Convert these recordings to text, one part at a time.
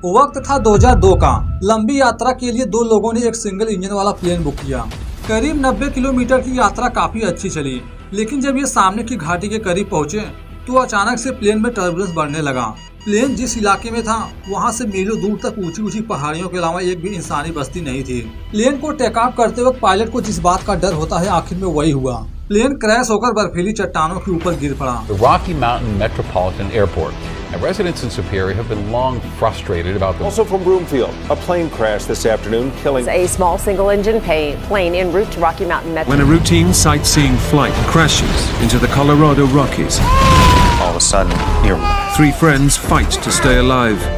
वक्त था 2002 का। लंबी यात्रा के लिए दो लोगों ने एक सिंगल इंजन वाला प्लेन बुक किया। करीब 90 किलोमीटर की यात्रा काफी अच्छी चली, लेकिन जब ये सामने की घाटी के करीब पहुंचे तो अचानक से प्लेन में टर्बुलेंस बढ़ने लगा। प्लेन जिस इलाके में था वहां से मीलों दूर तक ऊंची ऊंची पहाड़ियों के अलावा एक भी इंसानी बस्ती नहीं थी। प्लेन को टेक ऑफ करते वक्त पायलट को जिस बात का डर होता है आखिर में वही हुआ। प्लेन क्रैश होकर बर्फीली चट्टानों के ऊपर गिर पड़ा। The Rocky Mountain Metropolitan Airport. Now, residents in Superior have been long frustrated about the... Also from Broomfield, a plane crashed this afternoon, killing... A small single-engine plane en route to Rocky Mountain Metro. When a routine sightseeing flight crashes into the Colorado Rockies, all of a sudden, near... Three friends fight to stay alive.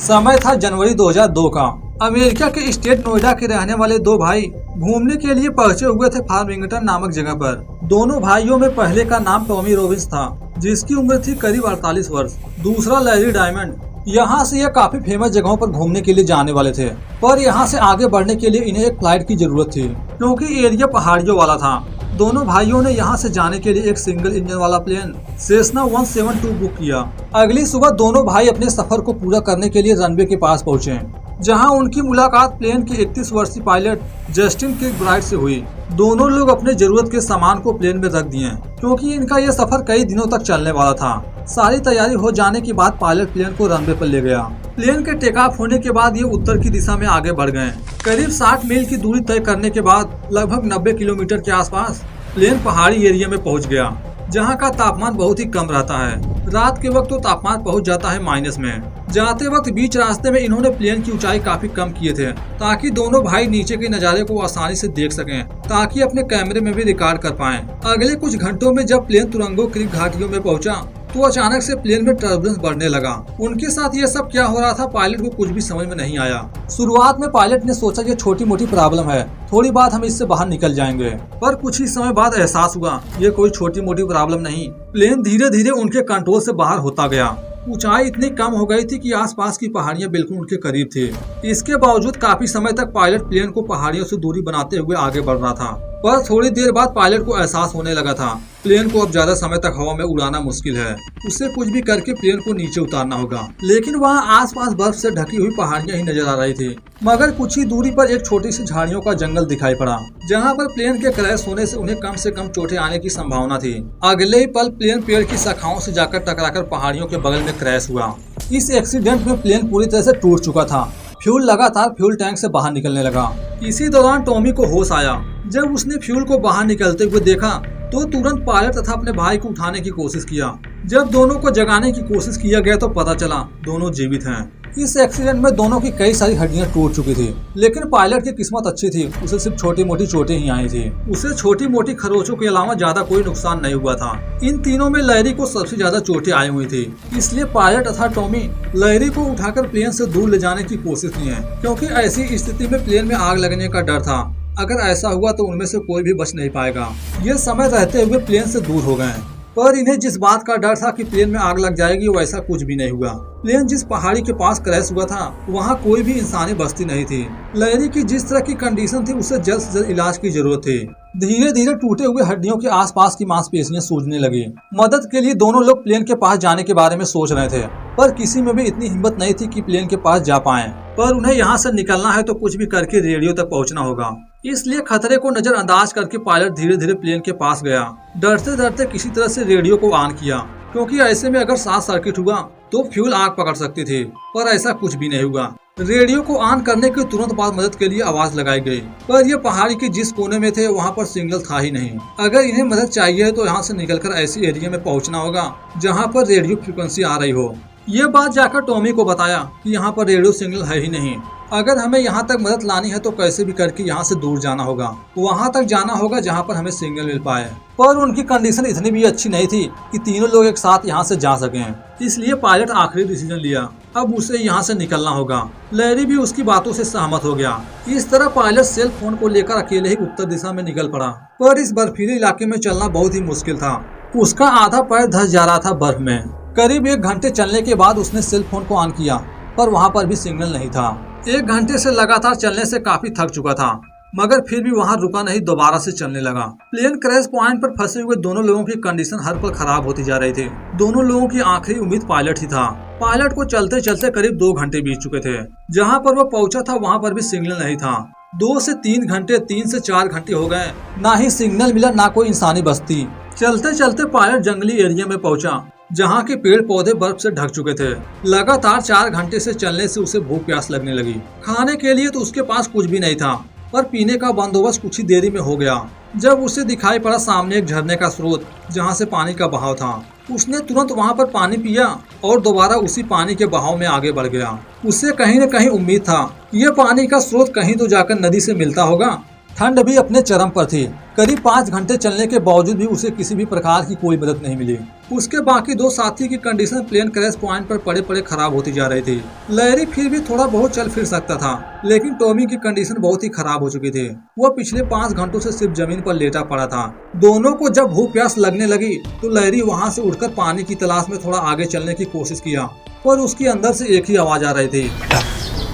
समय था जनवरी 2002 का। America के state Noida के रहने वाले दो भाई घूमने के लिए पहुंचे हुए थे फार्मिंगटन नामक जगह पर। दोनों भाइयों में पहले का नाम टॉमी रॉबिन्स था, जिसकी उम्र थी करीब 48 वर्ष। दूसरा लैरी डायमंड। यहाँ से यह काफी फेमस जगहों पर घूमने के लिए जाने वाले थे, पर यहाँ से आगे बढ़ने के लिए इन्हें एक फ्लाइट की जरूरत थी, क्योंकि एरिया पहाड़ियों वाला था। दोनों भाइयों ने यहाँ से जाने के लिए एक सिंगल इंजन वाला प्लेन सेस्ना 172 बुक किया। अगली सुबह दोनों भाई अपने सफर को पूरा करने के लिए रनवे के पास पहुँचे, जहां उनकी मुलाकात प्लेन की 31 वर्षीय पायलट जस्टिन किर्कब्राइड से हुई। दोनों लोग अपने जरूरत के सामान को प्लेन में रख दिए, क्योंकि इनका यह सफर कई दिनों तक चलने वाला था। सारी तैयारी हो जाने के बाद पायलट प्लेन को रनवे पर ले गया। प्लेन के टेक ऑफ होने के बाद ये उत्तर की दिशा में आगे बढ़ गए। करीब 60 मील की दूरी तय करने के बाद लगभग 90 किलोमीटर के आसपास प्लेन पहाड़ी एरिया में पहुँच गया, जहाँ का तापमान बहुत ही कम रहता है। रात के वक्त तो तापमान पहुंच जाता है माइनस में। जाते वक्त बीच रास्ते में इन्होंने प्लेन की ऊंचाई काफी कम किए थे, ताकि दोनों भाई नीचे के नज़ारे को आसानी से देख सकें, ताकि अपने कैमरे में भी रिकॉर्ड कर पाएं। अगले कुछ घंटों में जब प्लेन तुरंगो क्रीक घाटियों में पहुंचा तो अचानक से प्लेन में टर्बुलेंस बढ़ने लगा। उनके साथ ये सब क्या हो रहा था पायलट को कुछ भी समझ में नहीं आया। शुरुआत में पायलट ने सोचा ये छोटी मोटी प्रॉब्लम है, थोड़ी बात हम इससे बाहर निकल जाएंगे, पर कुछ ही समय बाद एहसास हुआ ये कोई छोटी मोटी प्रॉब्लम नहीं। प्लेन धीरे धीरे उनके कंट्रोल से बाहर होता गया। ऊंचाई इतनी कम हो गई थी कि आसपास की पहाड़ियां बिल्कुल उनके करीब थी। इसके बावजूद काफी समय तक पायलट प्लेन को पहाड़ियों से दूरी बनाते हुए आगे बढ़ रहा था, पर थोड़ी देर बाद पायलट को एहसास होने लगा था प्लेन को अब ज्यादा समय तक हवा में उड़ाना मुश्किल है। उसे कुछ भी करके प्लेन को नीचे उतारना होगा। लेकिन वहाँ आसपास बर्फ से ढकी हुई पहाड़ियां ही नजर आ रही थी, मगर कुछ ही दूरी पर एक छोटी सी झाड़ियों का जंगल दिखाई पड़ा, जहाँ पर प्लेन के क्रैश होने से उन्हें कम से कम चोटें आने की संभावना थी। अगले ही पल प्लेन पेड़ की शाखाओं से जाकर टकराकर पहाड़ियों के बगल में क्रैश हुआ। इस एक्सीडेंट में प्लेन पूरी तरह से टूट चुका था। फ्यूल लगातार फ्यूल टैंक से बाहर निकलने लगा। इसी दौरान टॉमी को होश आया। जब उसने फ्यूल को बाहर निकलते हुए देखा तो तुरंत पायलट तथा अपने भाई को उठाने की कोशिश किया। जब दोनों को जगाने की कोशिश किया गया तो पता चला दोनों जीवित हैं। इस एक्सीडेंट में दोनों की कई सारी हड्डियां टूट चुकी थी, लेकिन पायलट की किस्मत अच्छी थी, उसे सिर्फ छोटी मोटी चोटें ही आई थी। उसे छोटी मोटी खरोचों के अलावा ज्यादा कोई नुकसान नहीं हुआ था। इन तीनों में लैरी को सबसे ज्यादा चोटें आई हुई थी, इसलिए पायलट तथा टॉमी लैरी को उठाकर प्लेन से दूर ले जाने की कोशिश की है, क्योंकि ऐसी स्थिति में प्लेन में आग लगने का डर था। अगर ऐसा हुआ तो उनमें से कोई भी बच नहीं पाएगा। ये समय रहते हुए प्लेन से दूर हो गए, पर इन्हें जिस बात का डर था कि प्लेन में आग लग जाएगी वैसा कुछ भी नहीं हुआ। प्लेन जिस पहाड़ी के पास क्रैश हुआ था वहाँ कोई भी इंसानी बस्ती नहीं थी। लैरी की जिस तरह की कंडीशन थी उसे जल्द से जल्द इलाज की जरूरत थी। धीरे धीरे टूटे हुए हड्डियों के आसपास की मांसपेशियां सूजने लगी। मदद के लिए दोनों लोग प्लेन के पास जाने के बारे में सोच रहे थे, पर किसी में भी इतनी हिम्मत नहीं थी कि प्लेन के पास जा पाएं। पर उन्हें यहाँ से निकलना है तो कुछ भी करके रेडियो तक पहुँचना होगा। इसलिए खतरे को नजरअंदाज करके पायलट धीरे धीरे प्लेन के पास गया। डरते डरते किसी तरह से रेडियो को ऑन किया, क्योंकि ऐसे में अगर शॉर्ट सर्किट हुआ तो फ्यूल आग पकड़ सकती थी, पर ऐसा कुछ भी नहीं हुआ। रेडियो को ऑन करने के तुरंत बाद मदद के लिए आवाज लगाई गई, पर यह पहाड़ी के जिस कोने में थे वहाँ पर सिग्नल था ही नहीं। अगर इन्हें मदद चाहिए तो यहाँ से निकलकर ऐसी एरिया में पहुँचना होगा जहाँ पर रेडियो फ्रिक्वेंसी आ रही हो। ये बात जाकर टॉमी को बताया कि यहाँ पर रेडियो सिग्नल है ही नहीं। अगर हमें यहाँ तक मदद लानी है तो कैसे भी करके यहाँ से दूर जाना होगा, वहाँ तक जाना होगा जहाँ पर हमें सिग्नल मिल पाए। पर उनकी कंडीशन इतनी भी अच्छी नहीं थी कि तीनों लोग एक साथ यहाँ से जा सकें। इसलिए पायलट आखिरी डिसीजन लिया, अब उसे यहाँ से निकलना होगा। लैरी भी उसकी बातों से सहमत हो गया। इस तरह पायलट सेल फोन को लेकर अकेले ही उत्तर दिशा में निकल पड़ा, पर इस बर्फीले इलाके में चलना बहुत ही मुश्किल था। उसका आधा पैर धंस जा रहा था बर्फ में। करीब 1 घंटे चलने के बाद उसने सेल फोन को ऑन किया, पर वहाँ पर भी सिग्नल नहीं था। 1 घंटे से लगातार चलने से काफी थक चुका था। मगर फिर भी वहाँ रुका नहीं, दोबारा से चलने लगा। प्लेन क्रैश पॉइंट पर फंसे हुए दोनों लोगों की कंडीशन हर पल खराब होती जा रही थी। दोनों लोगों की आखिरी उम्मीद पायलट ही था। पायलट को चलते चलते करीब 2 घंटे बीत चुके थे। जहाँ पर वो पहुंचा था वहाँ पर भी सिग्नल नहीं था। 2 से 3 घंटे, 3 से 4 घंटे हो गए, ना ही सिग्नल मिला, ना कोई इंसानी बस्ती। चलते चलते पायलट जंगली एरिया में पहुंचा, जहाँ के पेड़ पौधे बर्फ से ढक चुके थे। लगातार 4 घंटे से चलने से उसे भूख प्यास लगने लगी। खाने के लिए तो उसके पास कुछ भी नहीं था, पर पीने का बंदोबस्त कुछ ही देरी में हो गया। जब उसे दिखाई पड़ा सामने एक झरने का स्रोत, जहाँ से पानी का बहाव था। उसने तुरंत वहाँ पर पानी पिया और दोबारा उसी पानी के बहाव में आगे बढ़ गया। उसे कहीं न कहीं उम्मीद था यह पानी का स्रोत कहीं तो जाकर नदी से मिलता होगा। ठंड भी अपने चरम पर थी। करीब 5 घंटे चलने के बावजूद भी उसे किसी भी प्रकार की कोई मदद नहीं मिली। उसके बाकी 2 साथी की कंडीशन प्लेन क्रैश पॉइंट पर पड़े पड़े खराब होती जा रही थी। लैरी फिर भी थोड़ा बहुत चल फिर सकता था, लेकिन टॉमी की कंडीशन बहुत ही खराब हो चुकी थी। वह पिछले 5 घंटों से सिर्फ जमीन पर लेटा पड़ा था। दोनों को जब भूख प्यास लगने लगी तो लैरी वहाँ से उठकर पानी की तलाश में थोड़ा आगे चलने की कोशिश किया, पर उसके अंदर से एक ही आवाज आ रही थी, बेटा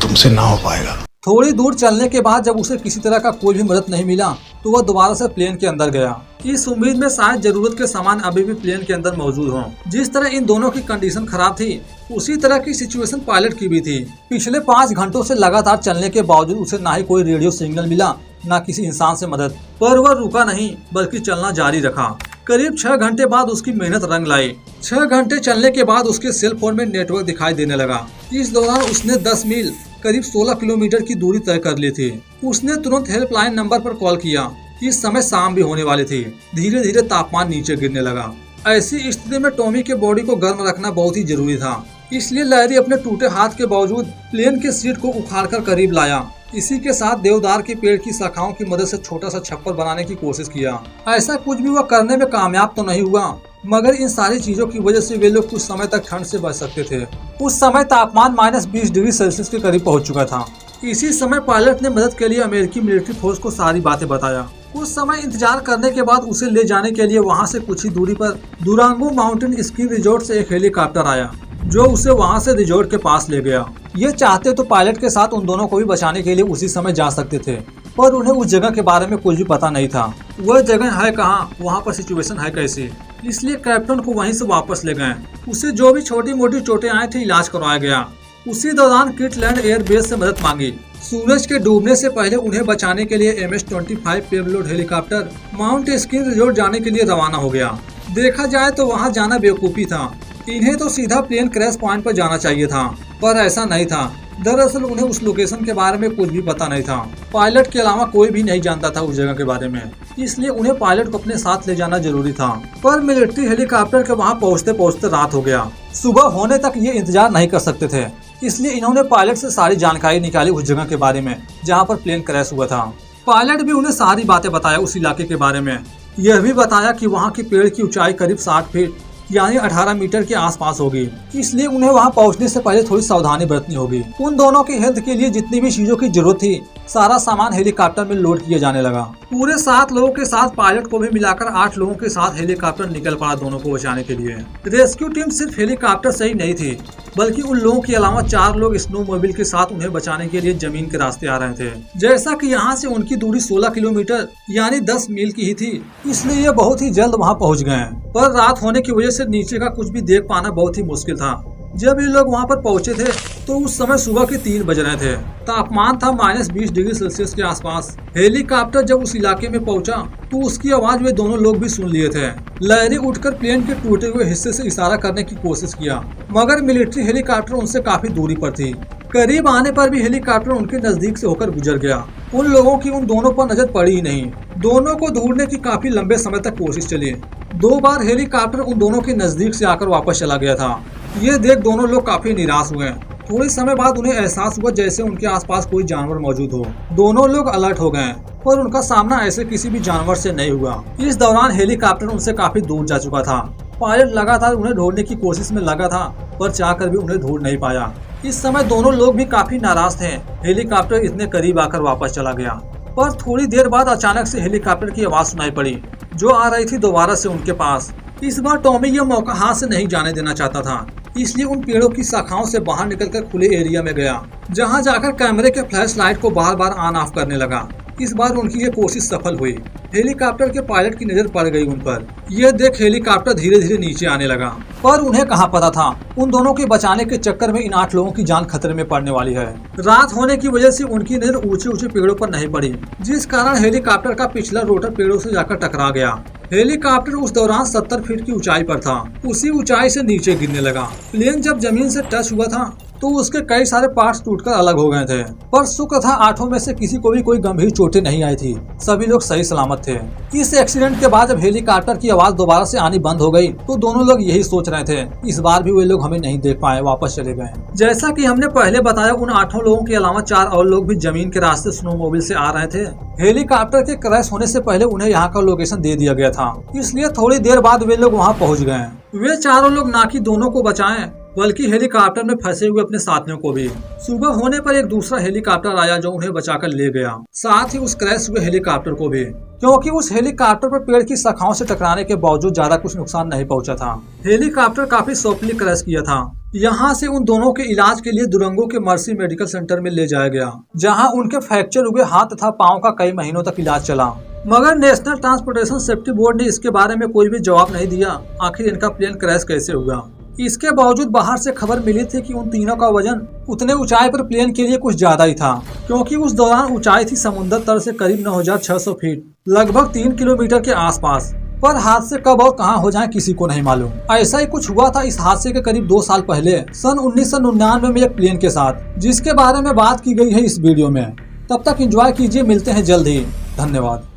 तुमसे ना हो पाएगा। थोड़ी दूर चलने के बाद जब उसे किसी तरह का कोई भी मदद नहीं मिला तो वह दोबारा से प्लेन के अंदर गया, इस उम्मीद में शायद जरूरत के सामान अभी भी प्लेन के अंदर मौजूद हों। जिस तरह इन दोनों की कंडीशन खराब थी, उसी तरह की सिचुएशन पायलट की भी थी। पिछले 5 घंटों से लगातार चलने के बावजूद उसे ना ही कोई रेडियो सिग्नल मिला, ना किसी इंसान से मदद, पर वह रुका नहीं बल्कि चलना जारी रखा। करीब 6 घंटे बाद उसकी मेहनत रंग लाई। 6 घंटे चलने के बाद उसके सेल फोन में नेटवर्क दिखाई देने लगा। इस दौरान उसने 10 मील करीब 16 किलोमीटर की दूरी तय कर ली थी। उसने तुरंत हेल्पलाइन नंबर पर कॉल किया। इस समय शाम भी होने वाली थी। धीरे धीरे तापमान नीचे गिरने लगा। ऐसी स्थिति में टॉमी के बॉडी को गर्म रखना बहुत ही जरूरी था, इसलिए लैरी अपने टूटे हाथ के बावजूद प्लेन के सीट को उखाड़कर करीब लाया। इसी के साथ देवदार के पेड़ की शाखाओं की मदद से छोटा सा छप्पर बनाने की कोशिश किया। ऐसा कुछ भी वह करने में कामयाब तो नहीं हुआ, मगर इन सारी चीजों की वजह से वे लोग कुछ समय तक ठंड से बच सकते थे। उस समय तापमान -20 डिग्री सेल्सियस के करीब पहुंच चुका था। इसी समय पायलट ने मदद के लिए अमेरिकी मिलिट्री फोर्स को सारी बातें बताया। कुछ समय इंतजार करने के बाद उसे ले जाने के लिए वहां से कुछ ही दूरी पर दुरांगो माउंटेन स्की रिजॉर्ट से एक हेलीकॉप्टर आया, जो उसे वहां से रिजॉर्ट के पास ले गया। ये चाहते तो पायलट के साथ उन दोनों को भी बचाने के लिए उसी समय जा सकते थे, पर उन्हें उस जगह के बारे में कुछ भी पता नहीं था। वह जगह है कहाँ, वहाँ पर सिचुएशन है कैसी, इसलिए कैप्टन को वहीं से वापस ले गए। उसे जो भी छोटी मोटी चोटें आई थी इलाज करवाया गया। उसी दौरान किटलैंड एयरबेस से मदद मांगी। सूरज के डूबने से पहले उन्हें बचाने के लिए MS-25 payload helicopter mount skin resort जाने के लिए रवाना हो गया। देखा जाए तो वहां जाना बेवकूफ़ी था। इन्हें तो सीधा प्लेन क्रैश पॉइंट पर जाना चाहिए था, पर ऐसा नहीं था। दरअसल उन्हें उस लोकेशन के बारे में कुछ भी पता नहीं था। पायलट के अलावा कोई भी नहीं जानता था उस जगह के बारे में, इसलिए उन्हें पायलट को अपने साथ ले जाना जरूरी था। पर मिलिट्री हेलीकॉप्टर के वहां पहुंचते पहुंचते रात हो गया। सुबह होने तक ये इंतजार नहीं कर सकते थे, इसलिए इन्होंने पायलट से सारी जानकारी निकाली उस जगह के बारे में जहाँ पर प्लेन क्रैश हुआ था। पायलट भी उन्हें सारी बातें बताया उस इलाके के बारे में। यह भी बताया कि वहाँ की पेड़ की ऊंचाई करीब 60 फीट यानी 18 मीटर के आसपास होगी, इसलिए उन्हें वहां पहुंचने से पहले थोड़ी सावधानी बरतनी होगी। उन दोनों की हेल्थ के लिए जितनी भी चीजों की जरूरत थी, सारा सामान हेलीकॉप्टर में लोड किया जाने लगा। पूरे 7 लोगों के साथ पायलट को भी मिलाकर 8 लोगों के साथ हेलीकॉप्टर निकल पड़ा दोनों को बचाने के लिए। रेस्क्यू टीम सिर्फ हेलीकॉप्टर से ही नहीं थी, बल्कि उन लोगों के अलावा 4 लोग स्नोमोबाइल के साथ उन्हें बचाने के लिए जमीन के रास्ते आ रहे थे। जैसा कि यहाँ से उनकी दूरी 16 किलोमीटर यानी 10 मील की ही थी, इसलिए ये बहुत ही जल्द वहाँ पहुँच गए। पर रात होने की वजह से नीचे का कुछ भी देख पाना बहुत ही मुश्किल था। जब ये लोग वहाँ पर पहुँचे थे तो उस समय सुबह के 3 बज रहे थे। तापमान था -20 डिग्री सेल्सियस के आसपास। हेलीकॉप्टर जब उस इलाके में पहुँचा तो उसकी आवाज वे दोनों लोग भी सुन लिए थे। लैरी उठकर प्लेन के टूटे हुए हिस्से से इशारा करने की कोशिश किया, मगर मिलिट्री हेलीकॉप्टर उनसे काफी दूरी पर थी। करीब आने पर भी हेलीकॉप्टर उनके नजदीक से होकर गुजर गया। उन लोगों की उन दोनों पर नजर पड़ी ही नहीं। दोनों को ढूंढने की काफी लंबे समय तक कोशिश चली। 2 बार हेलीकॉप्टर उन दोनों के नजदीक से आकर वापस चला गया था। ये देख दोनों लोग काफी निराश हुए। थोड़े समय बाद उन्हें एहसास हुआ जैसे उनके आसपास कोई जानवर मौजूद हो। दोनों लोग अलर्ट हो गए, पर उनका सामना ऐसे किसी भी जानवर से नहीं हुआ। इस दौरान हेलीकॉप्टर उनसे काफी दूर जा चुका था। पायलट लगातार उन्हें ढूंढने की कोशिश में लगा था, पर चाहकर भी उन्हें ढूंढ नहीं पाया। इस समय दोनों लोग भी काफी नाराज थे। हेलीकॉप्टर इतने करीब आकर वापस चला गया, पर थोड़ी देर बाद अचानक से हेलीकॉप्टर की आवाज सुनाई पड़ी, जो आ रही थी दोबारा से उनके पास। इस बार टॉमी यह मौका हाथ से नहीं जाने देना चाहता था, इसलिए उन पेड़ों की शाखाओं से बाहर निकलकर खुले एरिया में गया, जहां जाकर कैमरे के फ्लैश लाइट को बार बार ऑन ऑफ करने लगा। इस बार उनकी ये कोशिश सफल हुई। हेलीकॉप्टर के पायलट की नजर पड़ गई उन पर। ये देख हेलीकॉप्टर धीरे धीरे नीचे आने लगा, पर उन्हें कहाँ पता था उन दोनों के बचाने के चक्कर में इन 8 लोगों की जान खतरे में पड़ने वाली है। रात होने की वजह से उनकी नजर ऊंचे ऊंचे पेड़ों पर नहीं पड़ी, जिस कारण हेलीकॉप्टर का पिछला रोटर पेड़ों से जाकर टकरा गया। हेलीकॉप्टर उस दौरान 70 फीट की ऊंचाई पर था। उसी ऊंचाई से नीचे गिरने लगा। प्लेन जब जमीन से टच हुआ था तो उसके कई सारे पार्ट्स टूटकर अलग हो गए थे, पर शुक्र था 8 में से किसी को भी कोई गंभीर चोटें नहीं आई थी। सभी लोग सही सलामत थे। इस एक्सीडेंट के बाद जब हेलीकॉप्टर की आवाज दोबारा से आनी बंद हो गई तो दोनों लोग यही सोच रहे थे, इस बार भी वे लोग हमें नहीं देख पाए, वापस चले गए। जैसा कि हमने पहले बताया, उन 8 लोगों के अलावा 4 और लोग भी जमीन के रास्ते स्नोमोबाइल से आ रहे थे। हेलीकॉप्टर के क्रैश होने से पहले उन्हें यहाँ का लोकेशन दे दिया गया था, इसलिए थोड़ी देर बाद वे लोग वहाँ पहुँच गए। वे चारों लोग ना कि दोनों को बचाएं, बल्कि हेलीकॉप्टर में फंसे हुए अपने साथियों को भी। सुबह होने पर एक दूसरा हेलीकॉप्टर आया जो उन्हें बचाकर ले गया, साथ ही उस क्रैश हुए हेलीकॉप्टर को भी, क्योंकि उस हेलीकॉप्टर पर पेड़ की शाखाओं से टकराने के बावजूद ज्यादा कुछ नुकसान नहीं पहुंचा था। हेलीकॉप्टर काफी सॉफ्टली क्रैश किया था। यहाँ से उन दोनों के इलाज के लिए दुरंगो के मर्सी मेडिकल सेंटर में ले जाया गया, जहाँ उनके फ्रैक्चर हुए हाथ तथा पाँव का कई महीनों तक इलाज चला। मगर नेशनल ट्रांसपोर्टेशन सेफ्टी बोर्ड ने इसके बारे में कोई भी जवाब नहीं दिया, आखिर इनका प्लेन क्रैश कैसे हुआ। इसके बावजूद बाहर से खबर मिली थी कि उन तीनों का वजन उतने ऊंचाई पर प्लेन के लिए कुछ ज्यादा ही था, क्योंकि उस दौरान ऊंचाई थी समुद्र तल से करीब 9600 फीट, लगभग 3 किलोमीटर के आसपास। पर हादसे कब और कहां हो जाए किसी को नहीं मालूम। ऐसा ही कुछ हुआ था इस हादसे के करीब 2 साल पहले, सन 1999 में एक प्लेन के साथ, जिसके बारे में बात की गई है इस वीडियो में। तब तक एंजॉय कीजिए, मिलते हैं जल्द ही। धन्यवाद।